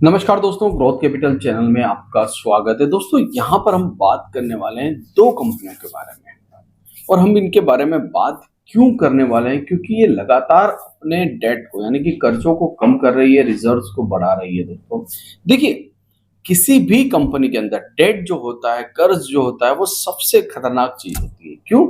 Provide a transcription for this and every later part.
नमस्कार दोस्तों, growth capital channel में आपका स्वागत है। दोस्तों, यहाँ पर हम बात करने वाले हैं दो कंपनियों के बारे में। और हम इनके बारे में बात क्यों करने वाले हैं, क्योंकि ये लगातार अपने डेट को यानी कि कर्जों को कम कर रही है, रिजर्व्स को बढ़ा रही है। दोस्तों देखिए, किसी भी कंपनी के अंदर डेट जो होता है, कर्ज जो होता है, वो सबसे खतरनाक चीज होती है। क्यों?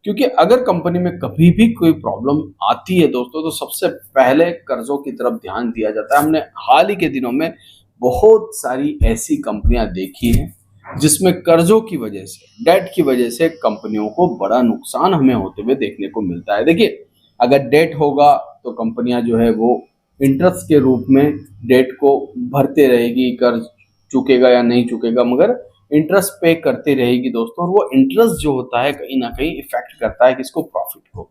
क्योंकि अगर कंपनी में कभी भी कोई प्रॉब्लम आती है दोस्तों, तो सबसे पहले कर्जों की तरफ ध्यान दिया जाता है। हमने हाल ही के दिनों में बहुत सारी ऐसी कंपनियां देखी हैं जिसमें कर्जों की वजह से, डेट की वजह से कंपनियों को बड़ा नुकसान हमें होते हुए देखने को मिलता है। देखिए, अगर डेट होगा तो कंपनियां जो है वो इंटरेस्ट के रूप में डेट को भरते रहेगी, कर्ज चुकेगा या नहीं चुकेगा, मगर इंटरेस्ट पे करती रहेगी दोस्तों। और वो इंटरेस्ट जो होता है कहीं ना कहीं इफेक्ट करता है किसको? प्रॉफिट को।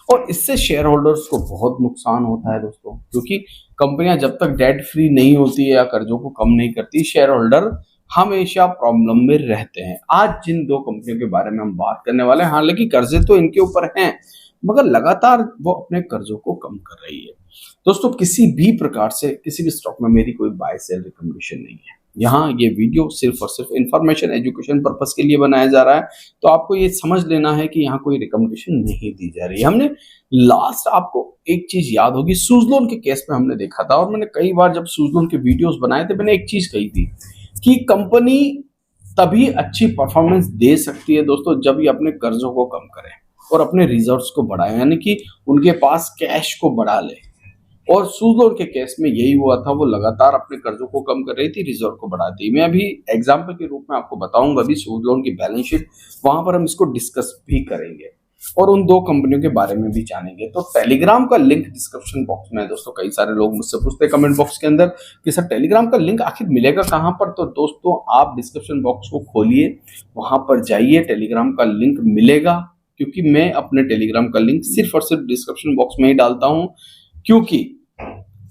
और इससे शेयर होल्डर्स को बहुत नुकसान होता है दोस्तों, क्योंकि कंपनियां जब तक डेट फ्री नहीं होती है या कर्जों को कम नहीं करती, शेयर होल्डर हमेशा प्रॉब्लम में रहते हैं। आज जिन दो कंपनियों के बारे में हम बात करने वाले हैं, हालांकि कर्जे तो इनके ऊपर हैं, मगर लगातार वो अपने कर्जों को कम कर रही है। दोस्तों, किसी भी प्रकार से किसी भी स्टॉक में मेरी कोई बाय सेल रिकमेंडेशन नहीं है। यहाँ ये वीडियो सिर्फ और सिर्फ इंफॉर्मेशन एजुकेशन पर्पस के लिए बनाया जा रहा है। तो आपको ये समझ लेना है कि यहाँ कोई रिकमेंडेशन नहीं दी जा रही है। हमने लास्ट, आपको एक चीज याद होगी, सुज़लोन के केस में हमने देखा था, और मैंने कई बार जब सुज़लोन के वीडियोस बनाए थे, मैंने एक चीज कही थी कि कंपनी तभी अच्छी परफॉर्मेंस दे सकती है दोस्तों, जब ये अपने कर्जों को कम करे और अपने रिजर्व्स को बढ़ाए, यानी कि उनके पास कैश को बढ़ा ले। और सुज़लोन के केस में यही हुआ था, वो लगातार अपने कर्जों को कम कर रही थी, रिजर्व को बढ़ाती। मैं अभी एग्जाम्पल के रूप में आपको बताऊंगा अभी सुज़लोन की बैलेंस शीट, वहां पर हम इसको डिस्कस भी करेंगे और उन दो कंपनियों के बारे में भी जानेंगे। तो टेलीग्राम का लिंक डिस्क्रिप्शन बॉक्स में है दोस्तों। कई सारे लोग मुझसे पूछते हैं कमेंट बॉक्स के अंदर कि सर टेलीग्राम का लिंक आखिर मिलेगा कहाँ पर? तो दोस्तों, आप डिस्क्रिप्शन बॉक्स को खोलिए, वहां पर जाइए, टेलीग्राम का लिंक मिलेगा। क्योंकि मैं अपने टेलीग्राम का लिंक सिर्फ और सिर्फ डिस्क्रिप्शन बॉक्स में ही डालता हूं, क्योंकि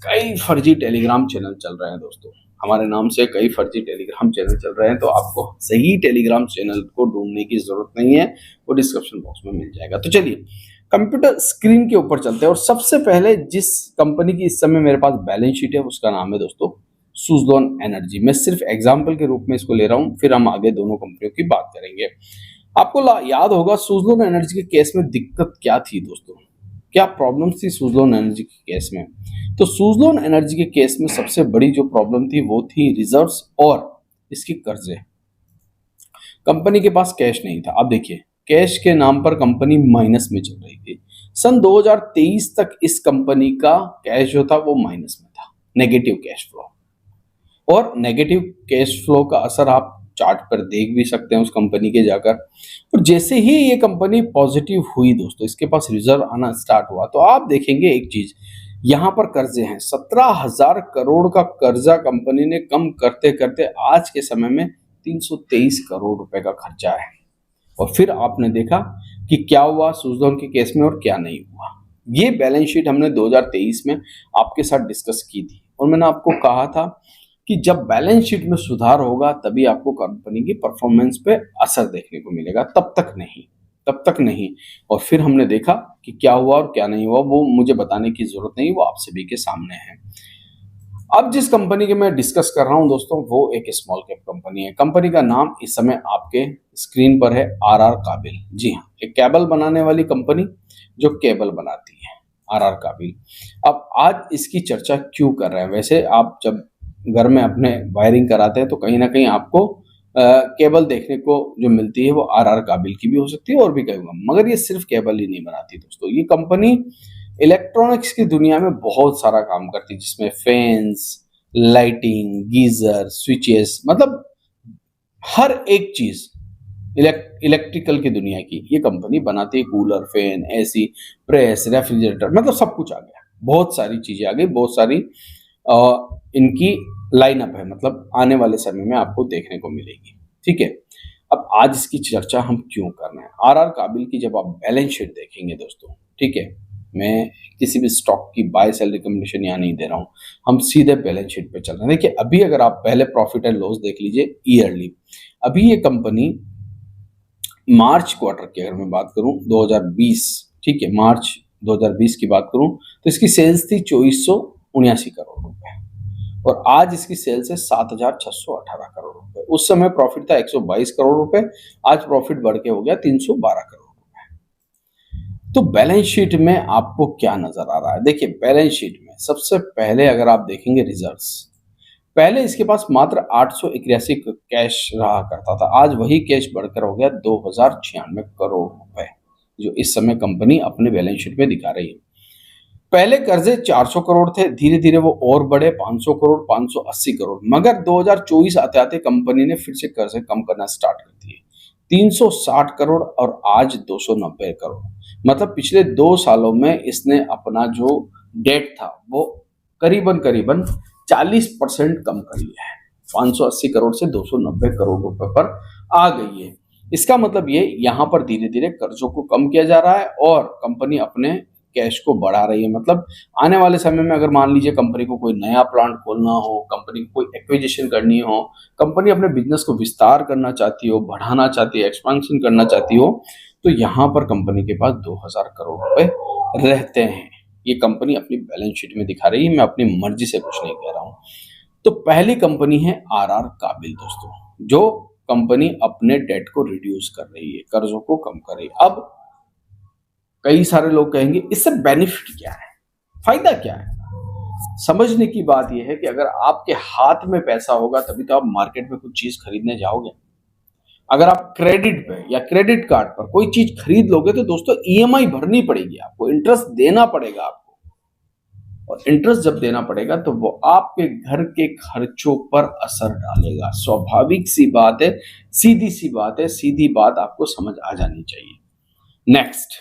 कई फर्जी टेलीग्राम चैनल चल रहे हैं दोस्तों। हमारे नाम से कई फर्जी टेलीग्राम चैनल चल रहे हैं, तो आपको सही टेलीग्राम चैनल को ढूंढने की जरूरत नहीं है, वो डिस्क्रिप्शन बॉक्स में मिल जाएगा। तो चलिए कंप्यूटर स्क्रीन के ऊपर चलते हैं, और सबसे पहले जिस कंपनी की इस समय मेरे पास बैलेंस शीट है उसका नाम है दोस्तों सुज़लोन एनर्जी। मैं सिर्फ एग्जाम्पल के रूप में इसको ले रहा हूँ, फिर हम आगे दोनों कंपनियों की बात करेंगे। आपको याद होगा सुज़लोन एनर्जी के केस में दिक्कत क्या थी दोस्तों, क्या प्रॉब्लम्स थी सुज़लोन एनर्जी के केस में? तो सुज़लोन एनर्जी के केस में सबसे बड़ी जो प्रॉब्लम थी वो थी रिजर्व्स और इसकी कर्जे। कंपनी के पास कैश नहीं था। अब देखिए, कैश के नाम पर कंपनी माइनस में चल रही थी। सन 2023 तक इस कंपनी का कैश जो था वो माइनस में था, नेगेटिव कैश फ्लो। और नेगेटिव कैश फ्लो का असर आप चार्ट पर देख भी सकते हैं उस कंपनी के जाकर। और जैसे ही ये कंपनी पॉजिटिव हुई दोस्तों, इसके पास रिजर्व आना स्टार्ट हुआ, तो आप देखेंगे एक चीज, यहाँ पर कर्जे हैं 17,000 करोड़ का कर्जा कंपनी ने कम करते करते आज के समय में 323 करोड़ रुपए का खर्चा है। और फिर आपने देखा कि क्या हुआ सुज़लोन के केस में और क्या नहीं हुआ। ये बैलेंस शीट हमने 2023 में आपके साथ डिस्कस की थी, और मैंने आपको कहा था कि जब बैलेंस शीट में सुधार होगा तभी आपको कंपनी की परफॉर्मेंस पे असर देखने को मिलेगा, तब तक नहीं, तब तक नहीं। और फिर हमने देखा कि क्या हुआ और क्या नहीं हुआ, वो मुझे बताने की जरूरत नहीं, वो आप सभी के सामने है। अब जिस कंपनी के मैं डिस्कस कर रहा हूं दोस्तों, वो एक स्मॉल कैप कंपनी है। कंपनी का नाम इस समय आपके स्क्रीन पर है, आरआर काबिल। जी हाँ, एक केबल बनाने वाली कंपनी जो केबल बनाती है, आरआर काबिल। अब आज इसकी चर्चा क्यों कर रहे हैं? वैसे आप जब घर में अपने वायरिंग कराते हैं तो कहीं ना कहीं आपको केबल देखने को जो मिलती है वो आरआर काबिल की भी हो सकती है और भी कहीं, मगर ये सिर्फ केबल ही नहीं बनाती दोस्तों। ये कंपनी इलेक्ट्रॉनिक्स की दुनिया में बहुत सारा काम करती है, जिसमें फैंस, लाइटिंग, गीजर, स्विचेस, मतलब हर एक चीज इलेक्ट्रिकल की दुनिया की ये कंपनी बनाती है। Cooler, fan, AC, press, refrigerator, मतलब सब कुछ आ गया, बहुत सारी चीजें आ गई, बहुत सारी इनकी लाइनअप है, मतलब आने वाले समय में आपको देखने को मिलेगी। ठीक है, अब आज इसकी चर्चा हम क्यों कर रहे हैं? आरआर काबिल की जब आप बैलेंस शीट देखेंगे दोस्तों, ठीक है, मैं किसी भी स्टॉक की बाय सेल रिकमेंडेशन यहाँ नहीं दे रहा हूँ, हम सीधे बैलेंस शीट पे चल रहे हैं। देखिए, अभी अगर आप पहले प्रॉफिट एंड लॉस देख लीजिए ईयरली। अभी ये कंपनी मार्च क्वार्टर की अगर मैं बात करूं 2020, ठीक है, मार्च 2020 की बात करूं तो इसकी सेल्स थी 2479 करोड़ रुपए। और आज इसकी सेल्स है 7,618 करोड़ रुपए। उस समय प्रॉफिट था 122 करोड़ रुपए, आज प्रॉफिट बढ़ के हो गया 312 करोड़ रुपए। तो बैलेंस शीट में आपको क्या नजर आ रहा है? देखिए बैलेंस शीट में सबसे पहले अगर आप देखेंगे रिजर्व्स, पहले इसके पास मात्र 881 कैश रहा करता था, आज वही कैश बढ़कर हो गया 2096 करोड़ रुपए, जो इस समय कंपनी अपने बैलेंस शीट में दिखा रही है। पहले कर्जे 400 करोड़ थे, धीरे धीरे वो और बढ़े 500 करोड़, 580 करोड़, मगर 2024 आते आते कंपनी ने फिर से कर्जे कम करना स्टार्ट कर दिए, 360 करोड़ और आज 290 करोड़। मतलब पिछले 2 सालों में इसने अपना जो डेट था वो करीबन करीबन 40% कम कर लिया है, 580 करोड़ से 290 करोड़ रुपए पर आ गई है। इसका मतलब ये यहाँ पर धीरे धीरे कर्जों को कम किया जा रहा है और कंपनी अपने कैश को बढ़ा रही है। मतलब आने वाले समय में अगर मान लीजिए कंपनी को कोई नया प्लांट खोलना हो, कंपनी को कोई एक्विजिशन करनी हो, कंपनी अपने बिजनेस को विस्तार करना चाहती हो, बढ़ाना चाहती है, एक्सपेंशन करना चाहती हो, तो यहाँ पर कंपनी के पास 2000 करोड़ रुपए रहते हैं। ये कंपनी अपनी बैलेंस शीट में दिखा रही है, मैं अपनी मर्जी से कुछ नहीं कह रहा हूँ। तो पहली कंपनी है आरआर काबिल दोस्तों, जो कंपनी अपने डेट को रिड्यूस कर रही है, कर्जों को कम कर रही है। अब कई सारे लोग कहेंगे इससे बेनिफिट क्या है, फायदा क्या है? समझने की बात यह है कि अगर आपके हाथ में पैसा होगा तभी तो आप मार्केट में कुछ चीज खरीदने जाओगे। अगर आप क्रेडिट पे या क्रेडिट कार्ड पर कोई चीज खरीद लोगे तो दोस्तों ईएमआई भरनी पड़ेगी, आपको इंटरेस्ट देना पड़ेगा आपको, और इंटरेस्ट जब देना पड़ेगा तो वो आपके घर के खर्चों पर असर डालेगा। स्वाभाविक सी बात है, सीधी सी बात है, सीधी बात आपको समझ आ जानी चाहिए। नेक्स्ट,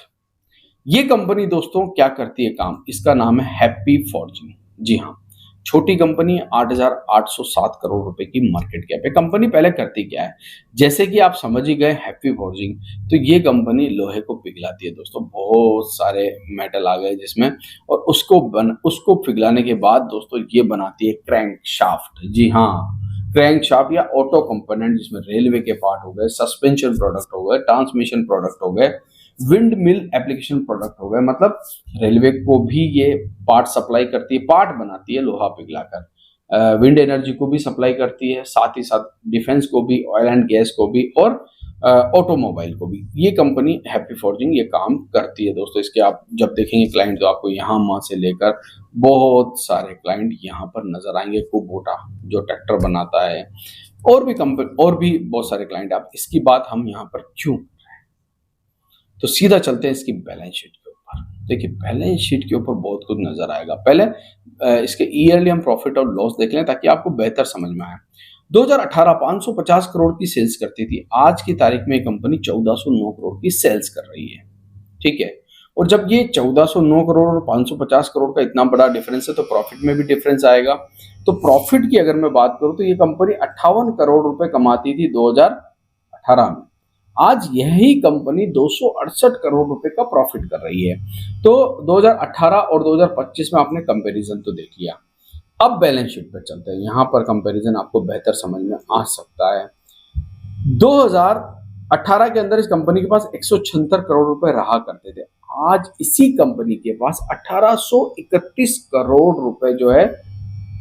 ये कंपनी दोस्तों क्या करती है काम, इसका नाम है हैप्पी फॉर्जिंग। जी हाँ, छोटी कंपनी, 8,807 करोड़ रुपए की मार्केट कैप है। कंपनी पहले करती क्या है, जैसे कि आप समझ ही गए हैप्पी फॉर्जिंग, तो ये कंपनी लोहे को पिघलाती है दोस्तों, बहुत सारे मेटल आ गए जिसमें, और उसको पिघलाने के बाद दोस्तों ये बनाती है क्रैंक शाफ्ट। जी हाँ, क्रैंक शाफ्ट या ऑटो कंपोनेंट, जिसमें रेलवे के पार्ट हो गए, सस्पेंशन प्रोडक्ट हो गए, ट्रांसमिशन प्रोडक्ट हो गए, विंड मिल एप्लीकेशन प्रोडक्ट हो गए। मतलब रेलवे को भी ये पार्ट सप्लाई करती है, पार्ट बनाती है लोहा पिघलाकर, विंड एनर्जी को भी सप्लाई करती है, साथ ही साथ डिफेंस को भी, ऑयल एंड गैस को भी, और ऑटोमोबाइल को भी। ये कंपनी हैप्पी फॉर्जिंग ये काम करती है दोस्तों। इसके आप जब देखेंगे क्लाइंट तो आपको यहाँ वहां से लेकर बहुत सारे क्लाइंट यहाँ पर नजर आएंगे। कुबोटा जो ट्रैक्टर बनाता है, और भी कंपनी, और भी बहुत सारे क्लाइंट। आप इसकी बात हम यहाँ पर क्यों, तो सीधा चलते हैं इसकी बैलेंस शीट के ऊपर। देखिए बैलेंस शीट के ऊपर बहुत कुछ नजर आएगा। पहले इसके ईयरली हम प्रॉफिट और लॉस देख लें ताकि आपको बेहतर समझ में आए। 2018 550 करोड़ की सेल्स करती थी, आज की तारीख में कंपनी 1409 करोड़ की सेल्स कर रही है, ठीक है। और जब ये 1409 करोड़ और 550 करोड़ का इतना बड़ा डिफरेंस है तो प्रॉफिट में भी डिफरेंस आएगा। तो प्रॉफिट की अगर मैं बात करूं तो ये कंपनी 58 करोड़ रुपए कमाती थी 2018 में, आज यही कंपनी 268 करोड़ रुपए का प्रॉफिट कर रही है। तो 2018 और 2025 में आपने कंपैरिजन तो देख लिया। अब बैलेंस शीट पर चलते हैं, यहां पर कंपैरिजन आपको बेहतर समझ में आ सकता है। 2018 के अंदर इस कंपनी के पास 176 करोड़ रुपए रहा करते थे, आज इसी कंपनी के पास 1831 करोड़ रुपए जो है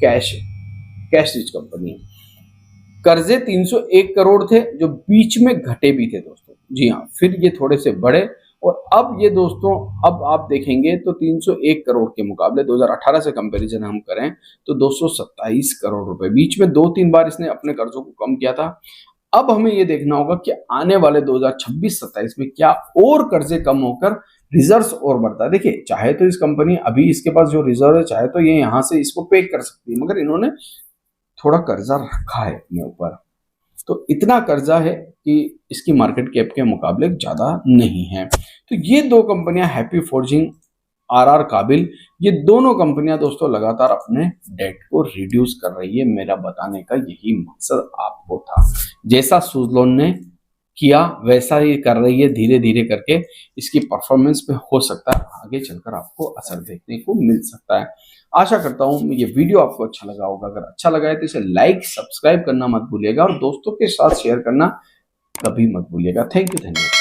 कैश है, कैश रिच कंपनी है। कर्जे 301 करोड़ थे जो बीच में घटे भी थे दोस्तों, जी हाँ, फिर ये थोड़े से बढ़े, और अब ये दोस्तों अब आप देखेंगे तो 301 करोड़ के मुकाबले 2018 से कंपैरिजन हम करें तो 227 करोड़ रुपए, बीच में 2-3 बार इसने अपने कर्जों को कम किया था। अब हमें ये देखना होगा कि आने वाले 2026-27 में क्या और कर्जे कम होकर रिजर्व और बढ़ता है। देखिए चाहे तो इस कंपनी, अभी इसके पास जो रिजर्व है, चाहे तो ये यहाँ से इसको पे कर सकती है, मगर इन्होंने थोड़ा कर्जा रखा है अपने ऊपर, तो इतना कर्जा है कि इसकी मार्केट कैप के मुकाबले ज्यादा नहीं है। तो ये दो कंपनियां हैप्पी फॉर्जिंग, आरआर काबिल, ये दोनों कंपनियां दोस्तों लगातार अपने डेट को रिड्यूस कर रही है। मेरा बताने का यही मकसद आपको था। जैसा सुज़लोन ने किया वैसा ही कर रही है, धीरे धीरे करके इसकी परफॉर्मेंस पे हो सकता है आगे चलकर आपको असर देखने को मिल सकता है। आशा करता हूं ये वीडियो आपको अच्छा लगा होगा। अगर अच्छा लगा है तो इसे लाइक, सब्सक्राइब करना मत भूलिएगा, और दोस्तों के साथ शेयर करना कभी मत भूलिएगा। थैंक यू, धन्यवाद।